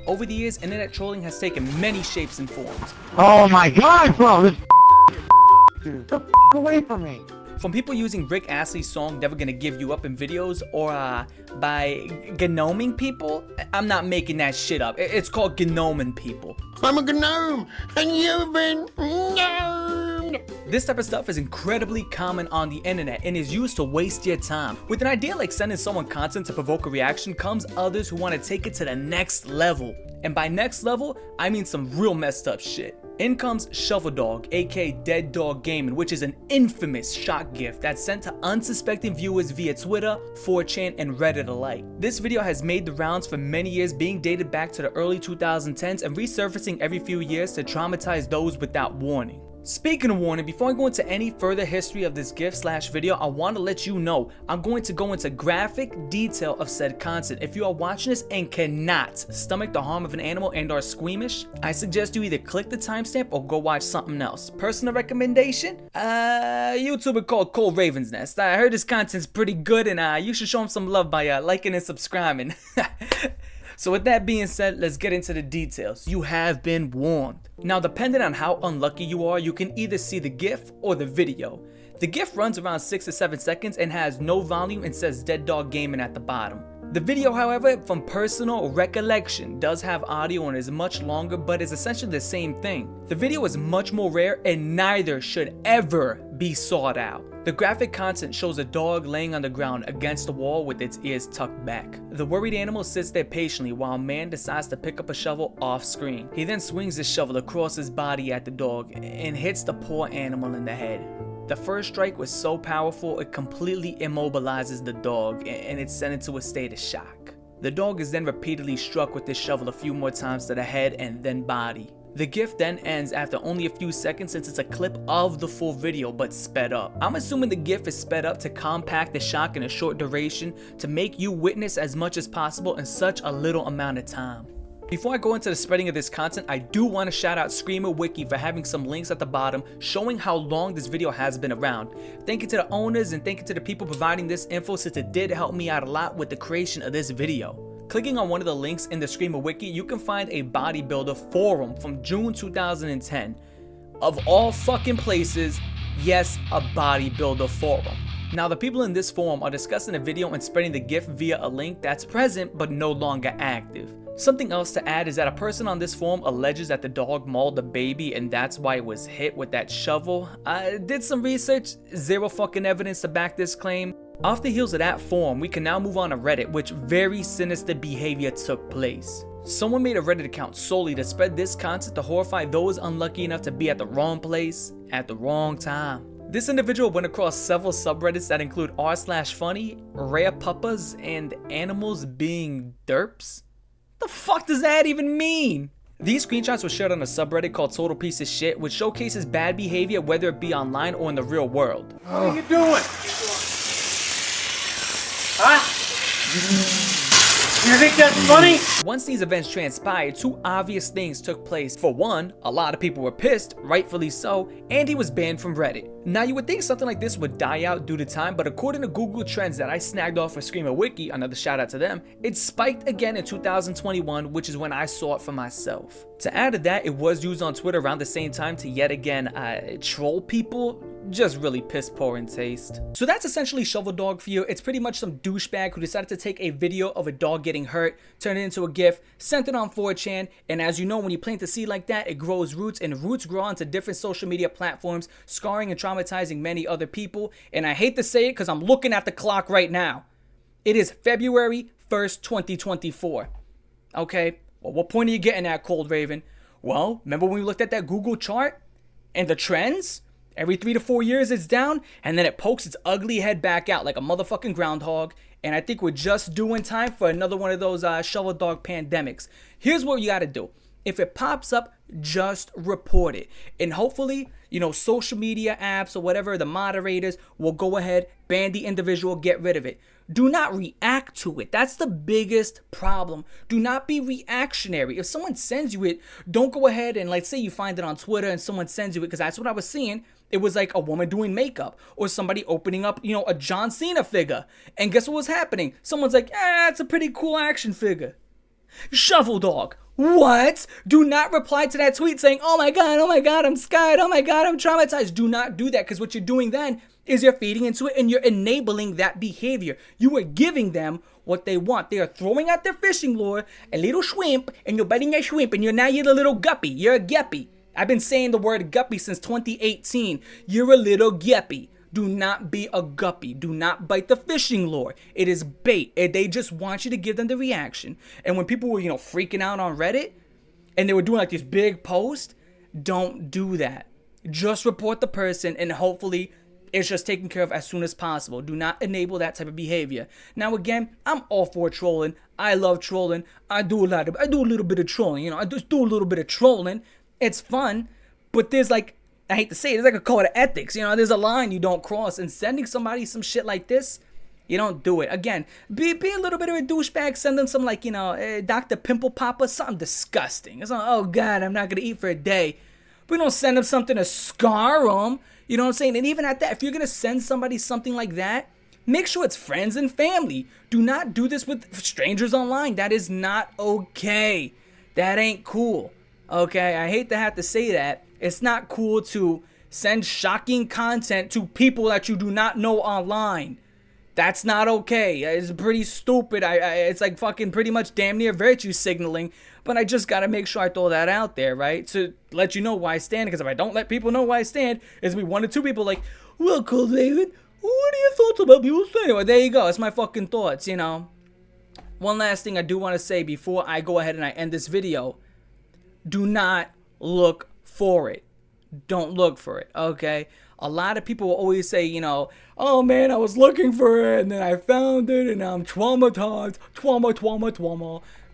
Over the years, internet trolling has taken many shapes and forms. Oh my god, bro, this dude, get the away from me. From people using Rick Astley's song Never Gonna Give You Up in videos, or by gnoming people. I'm not making that shit up. It's called gnoming people. I'm a gnome, and you've been gnomed. This type of stuff is incredibly common on the internet and is used to waste your time. With an idea like sending someone content to provoke a reaction comes others who want to take it to the next level. And by next level, I mean some real messed up shit. In comes ShovelDog, aka Dead Dog Gaming, which is an infamous shock GIF that's sent to unsuspecting viewers via Twitter, 4chan, and Reddit alike. This video has made the rounds for many years, being dated back to the early 2010s and resurfacing every few years to traumatize those without warning. Speaking of warning, before I go into any further history of this GIF/video, I want to let you know I'm going to go into graphic detail of said content. If you are watching this and cannot stomach the harm of an animal and are squeamish, I suggest you either click the timestamp or go watch something else. Personal recommendation? YouTuber called Cole Raven's Nest. I heard his content's pretty good, and you should show him some love by liking and subscribing. So with that being said, let's get into the details. You have been warned. Now, depending on how unlucky you are, you can either see the GIF or the video. The GIF runs around 6 to 7 seconds and has no volume and says Dead Dog Gaming at the bottom. The video, however, from personal recollection, does have audio and is much longer, but is essentially the same thing. The video is much more rare and neither should ever be sought out. The graphic content shows a dog laying on the ground against the wall with its ears tucked back. The worried animal sits there patiently while a man decides to pick up a shovel off screen. He then swings his shovel across his body at the dog and hits the poor animal in the head. The first strike was so powerful it completely immobilizes the dog and it's sent into a state of shock. The dog is then repeatedly struck with this shovel a few more times to the head and then body. The GIF then ends after only a few seconds since it's a clip of the full video but sped up. I'm assuming the GIF is sped up to compact the shock in a short duration to make you witness as much as possible in such a little amount of time. Before I go into the spreading of this content, I do want to shout out Screamer Wiki for having some links at the bottom showing how long this video has been around. Thank you to the owners and thank you to the people providing this info since it did help me out a lot with the creation of this video. Clicking on one of the links in the Screamer Wiki, you can find a bodybuilder forum from June 2010. Of all fucking places, yes, a bodybuilder forum. Now, the people in this forum are discussing the video and spreading the GIF via a link that's present but no longer active. Something else to add is that a person on this forum alleges that the dog mauled a baby and that's why it was hit with that shovel. I did some research, zero fucking evidence to back this claim. Off the heels of that forum, we can now move on to Reddit, which very sinister behavior took place. Someone made a Reddit account solely to spread this content to horrify those unlucky enough to be at the wrong place at the wrong time. This individual went across several subreddits that include r/funny, rare puppas, and animals being derps. The fuck does that even mean? These screenshots were shared on a subreddit called Total Piece of Shit, which showcases bad behavior whether it be online or in the real world. What are you doing? Huh? You think that's funny? Once these events transpired, two obvious things took place. For one, a lot of people were pissed, rightfully so, and he was banned from Reddit. Now, you would think something like this would die out due to time, but according to Google Trends that I snagged off for Screamer Wiki, another shout out to them, it spiked again in 2021, which is when I saw it for myself. To add to that, it was used on Twitter around the same time to yet again troll people. Just really piss poor in taste. So that's essentially ShovelDog for you. It's pretty much some douchebag who decided to take a video of a dog getting hurt, turn it into a GIF, sent it on 4chan, and as you know, when you plant a seed like that, it grows roots, and roots grow onto different social media platforms, scarring and traumatizing many other people. And I hate to say it because I'm looking at the clock right now. It is February 1st, 2024. Okay, well, what point are you getting at, Cold Raven? Well, remember when we looked at that Google chart and the trends? Every 3 to 4 years it's down, and then it pokes its ugly head back out like a motherfucking groundhog. And I think we're just doing time for another one of those ShovelDog pandemics. Here's what you gotta do. If it pops up, just report it. And hopefully, you know, social media apps or whatever, the moderators will go ahead, ban the individual, get rid of it. Do not react to it. That's the biggest problem. Do not be reactionary. If someone sends you it, don't go ahead and, like, say you find it on Twitter and someone sends you it, because that's what I was seeing. It was like a woman doing makeup or somebody opening up, you know, a John Cena figure. And guess what was happening? Someone's like, it's a pretty cool action figure. ShovelDog, What? Do not reply to that tweet saying, oh my God, I'm scared, oh my God, I'm traumatized. Do not do that, because what you're doing then is you're feeding into it and you're enabling that behavior. You are giving them what they want. They are throwing out their fishing lure, a little shrimp, and you're biting a shrimp, and you're the little guppy. You're a guppy. I've been saying the word guppy since 2018. You're a little guppy. Do not be a guppy. Do not bite the fishing lure. It is bait. They just want you to give them the reaction. And when people were, freaking out on Reddit, and they were doing like these big posts, don't do that. Just report the person, and hopefully it's just taken care of as soon as possible. Do not enable that type of behavior. Now again, I'm all for trolling. I love trolling. I do a little bit of trolling. I just do a little bit of trolling. It's fun, but there's like, I hate to say it, there's like a code of ethics. There's a line you don't cross. And sending somebody some shit like this, you don't do it. Again, be a little bit of a douchebag. Send them some Dr. Pimple Popper, something disgusting. It's like, oh God, I'm not gonna eat for a day. But don't send them something to scar them. You know what I'm saying? And even at that, if you're gonna send somebody something like that, make sure it's friends and family. Do not do this with strangers online. That is not okay. That ain't cool. Okay, I hate to have to say that. It's not cool to send shocking content to people that you do not know online. That's not okay. It's pretty stupid. It's like fucking pretty much damn near virtue signaling. But I just gotta make sure I throw that out there, right? To let you know where I stand. Because if I don't let people know where I stand, it's gonna be 1 or 2 people like, well, cool, David, what are your thoughts about people saying? Well, there you go. It's my fucking thoughts, One last thing I do want to say before I go ahead and I end this video. Do not look for it. Don't look for it, okay? A lot of people will always say, oh man, I was looking for it and then I found it and I'm traumatized. Trauma.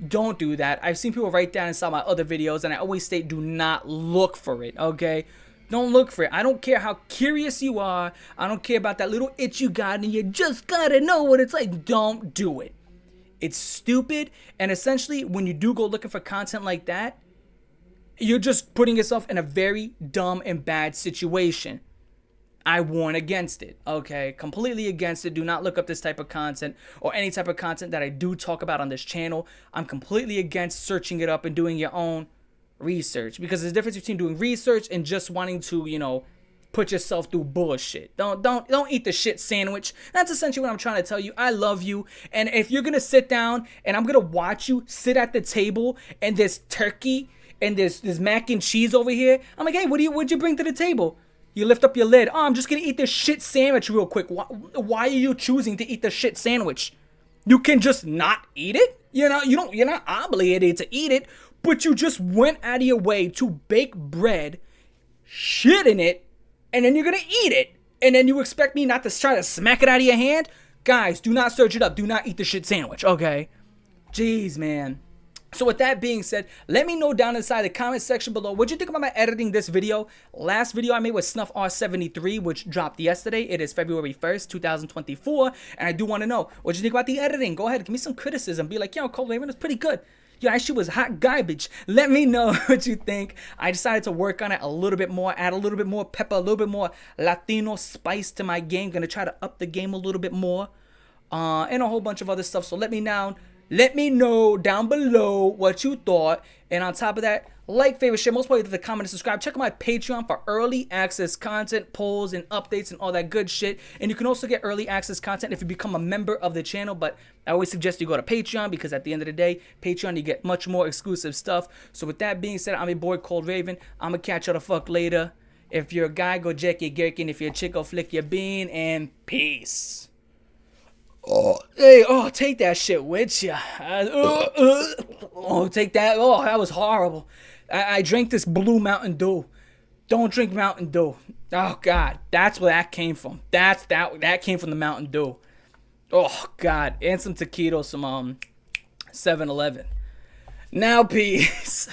Don't do that. I've seen people write down inside my other videos and I always state do not look for it, okay? Don't look for it. I don't care how curious you are. I don't care about that little itch you got and you just gotta know what it's like. Don't do it. It's stupid. And essentially, when you do go looking for content like that, you're just putting yourself in a very dumb and bad situation. I warn against it, okay? Completely against it. Do not look up this type of content or any type of content that I do talk about on this channel. I'm completely against searching it up and doing your own research, because there's a difference between doing research and just wanting to, put yourself through bullshit. Don't eat the shit sandwich. That's essentially what I'm trying to tell you. I love you, and if you're gonna sit down and I'm gonna watch you sit at the table and there's turkey and there's mac and cheese over here, I'm like, hey, what'd you bring to the table? You lift up your lid. Oh, I'm just gonna eat this shit sandwich real quick. Why are you choosing to eat the shit sandwich? You can just not eat it. You're not obligated to eat it, but you just went out of your way to bake bread, shit in it, and then you're gonna eat it. And then you expect me not to try to smack it out of your hand? Guys, do not search it up. Do not eat the shit sandwich, okay? Jeez, man. So with that being said, let me know down inside the comment section below what you think about my editing this video. Last video I made was Snuff R73, which dropped yesterday. It is February 1st, 2024. And I do want to know what you think about the editing. Go ahead, give me some criticism. Be like, Cold Raven is pretty good. That shit was hot garbage. Let me know what you think. I decided to work on it a little bit more, add a little bit more pepper, a little bit more Latino spice to my game. Gonna try to up the game a little bit more. And a whole bunch of other stuff. So let me know down below what you thought. And on top of that, like, favorite, share, most importantly, comment and subscribe. Check out my Patreon for early access content, polls, and updates, and all that good shit. And you can also get early access content if you become a member of the channel. But I always suggest you go to Patreon, because at the end of the day, Patreon, you get much more exclusive stuff. So with that being said, I'm your boy, Cold Raven. I'm going to catch you the fuck later. If you're a guy, go jack your gherkin. If you're a chick, go flick your bean. And peace. Oh, hey, take that shit with you. Take that. Oh, that was horrible. I drank this blue Mountain Dew. Don't drink Mountain Dew. Oh God, that's where that came from. That came from the Mountain Dew. Oh God, and some taquitos, some 7-Eleven. Now peace.